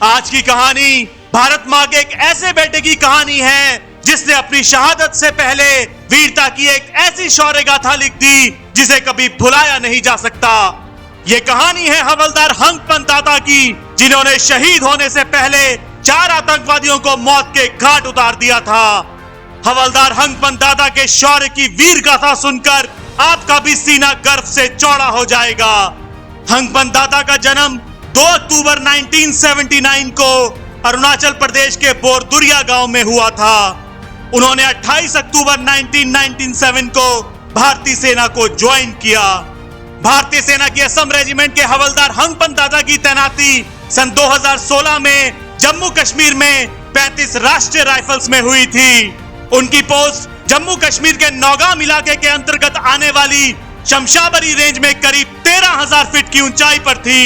आज की कहानी भारत माँ के एक ऐसे बेटे की कहानी है जिसने अपनी शहादत से पहले वीरता की एक ऐसी शौर्य गाथा लिख दी जिसे कभी भुलाया नहीं जा सकता। ये कहानी है हवलदार हंगपन दादा की, जिन्होंने शहीद होने से पहले 4 आतंकवादियों को मौत के घाट उतार दिया था। हवलदार हंगपन दादा के शौर्य की वीर गाथा सुनकर आपका भी सीना गर्व से चौड़ा हो जाएगा। हंगपन दादा का जन्म 2 अक्टूबर 1979 को अरुणाचल प्रदेश के बोरदुरिया गांव में हुआ था। उन्होंने 28 अक्टूबर 1997 को भारतीय सेना को ज्वाइन किया। भारतीय सेना की असम रेजिमेंट के हवलदार हंगपन दादा की तैनाती सन 2016 में जम्मू कश्मीर में 35 राष्ट्रीय राइफल्स में हुई थी। उनकी पोस्ट जम्मू कश्मीर के नौगाम इलाके के अंतर्गत आने वाली शमशाबरी रेंज में करीब 13,000 फीट की ऊंचाई पर थी।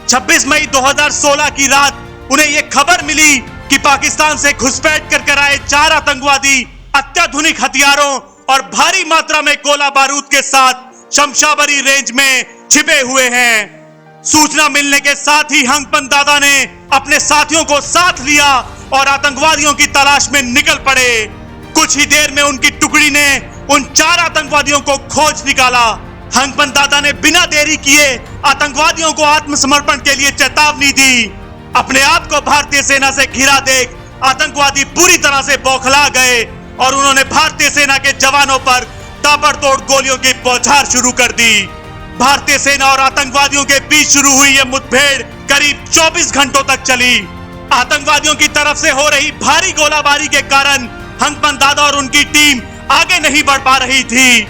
26 मई 2016 की रात उन्हें यह खबर मिली कि पाकिस्तान से घुसपैठ कर आए 4 आतंकवादी अत्याधुनिक हथियारों और भारी मात्रा में गोला बारूद के साथ शमशाबरी रेंज में छिपे हुए हैं। सूचना मिलने के साथ ही हंगपन दादा ने अपने साथियों को साथ लिया और आतंकवादियों की तलाश में निकल पड़े। कुछ ही देर में उनकी टुकड़ी ने उन 4 आतंकवादियों को खोज निकाला। हंगपन दादा ने बिना देरी किए आतंकवादियों को आत्मसमर्पण के लिए चेतावनी दी। अपने आप को भारतीय सेना से घिरा देख आतंकवादी पूरी तरह से बौखला गए और उन्होंने भारतीय सेना के जवानों पर ताबड़तोड़ गोलियों की बौछार शुरू कर दी। भारतीय सेना और आतंकवादियों के बीच शुरू हुई यह मुठभेड़ करीब 24 घंटों तक चली। आतंकवादियों की तरफ से हो रही भारी गोलाबारी के कारण हंगपन दादा और उनकी टीम आगे नहीं बढ़ पा रही थी।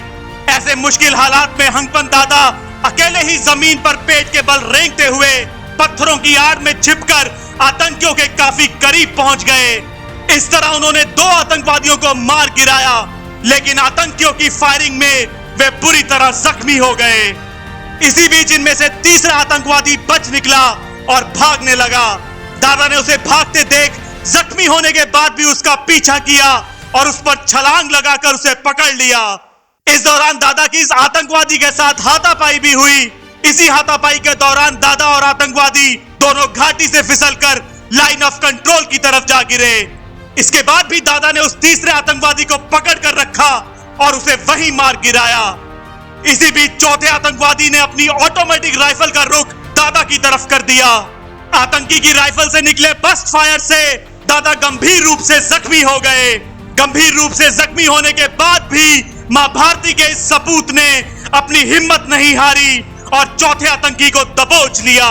ऐसे मुश्किल हालात में हंगपन दादा अकेले ही जमीन पर पेट के बल रेंगते हुए पत्थरों की आड़ में छिपकर आतंकियों के काफी करीब पहुंच गए। इस तरह उन्होंने 2 आतंकवादियों को मार गिराया, लेकिन आतंकियों की फायरिंग में वे बुरी तरह जख्मी हो गए। इसी बीच इनमें से तीसरा आतंकवादी बच निकला और भागने लगा। दादा ने उसे भागते देख जख्मी होने के बाद भी उसका पीछा किया और उस पर छलांग लगाकर उसे पकड़ लिया। इस दौरान दादा की इस आतंकवादी के साथ हाथापाई भी हुई। इसी हाथापाई के दौरान दादा और आतंकवादी दोनों घाटी से फिसलकर लाइन ऑफ कंट्रोल की तरफ जा गिरे। इसके बाद भी दादा ने उस तीसरे आतंकवादी को पकड़ कर रखा और उसे वहीं मार गिराया। इसी बीच चौथे आतंकवादी ने अपनी ऑटोमेटिक राइफल का रुख दादा की तरफ कर दिया। आतंकी की राइफल से निकले बस्ट फायर से दादा गंभीर रूप से जख्मी हो गए। गंभीर रूप से जख्मी होने के बाद भी मां भारती के इस सपूत ने अपनी हिम्मत नहीं हारी और चौथे आतंकी को दबोच लिया।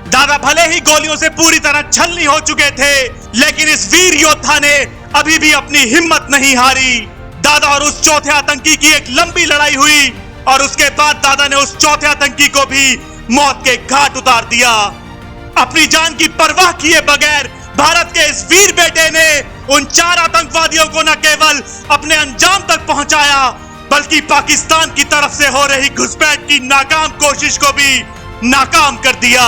दादा भले ही गोलियों से पूरी तरह छलनी हो चुके थे, लेकिन इस वीर योद्धा ने अभी भी अपनी हिम्मत नहीं हारी। दादा और उस चौथे आतंकी की एक लंबी लड़ाई हुई और उसके बाद दादा ने उस चौथे आतंकी को भी मौत के घाट उतार दिया। अपनी जान की परवाह किए बगैर भारत के इस वीर बेटे ने उन 4 आतंकवादियों को न केवल अपने अंजाम तक पहुंचाया, बल्कि पाकिस्तान की तरफ से हो रही घुसपैठ की नाकाम कोशिश को भी नाकाम कर दिया।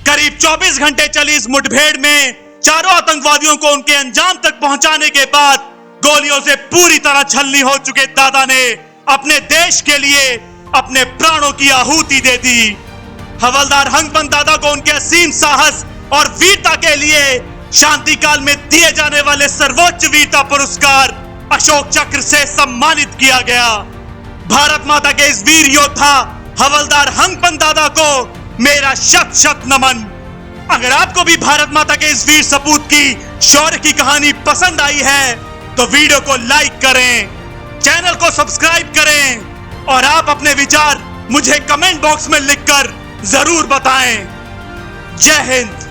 करीब 24 घंटे चली इस मुठभेड़ में चारों आतंकवादियों को उनके अंजाम तक पहुंचाने के बाद गोलियों से पूरी तरह छलनी हो चुके दादा ने अपने देश के लिए अपने प्राणों की आहुति दे दी। हवलदार हंगपन दादा को उनके असीम साहस और वीरता के लिए शांति काल में दिए जाने वाले सर्वोच्च वीरता पुरस्कार अशोक चक्र से सम्मानित किया गया। भारत माता के इस वीर योद्धा हवलदार हंगपन दादा को मेरा शत शत नमन। अगर आपको भी भारत माता के इस वीर सपूत की शौर्य की कहानी पसंद आई है तो वीडियो को लाइक करें, चैनल को सब्सक्राइब करें और आप अपने विचार मुझे कमेंट बॉक्स में लिखकर जरूर बताएं। जय हिंद।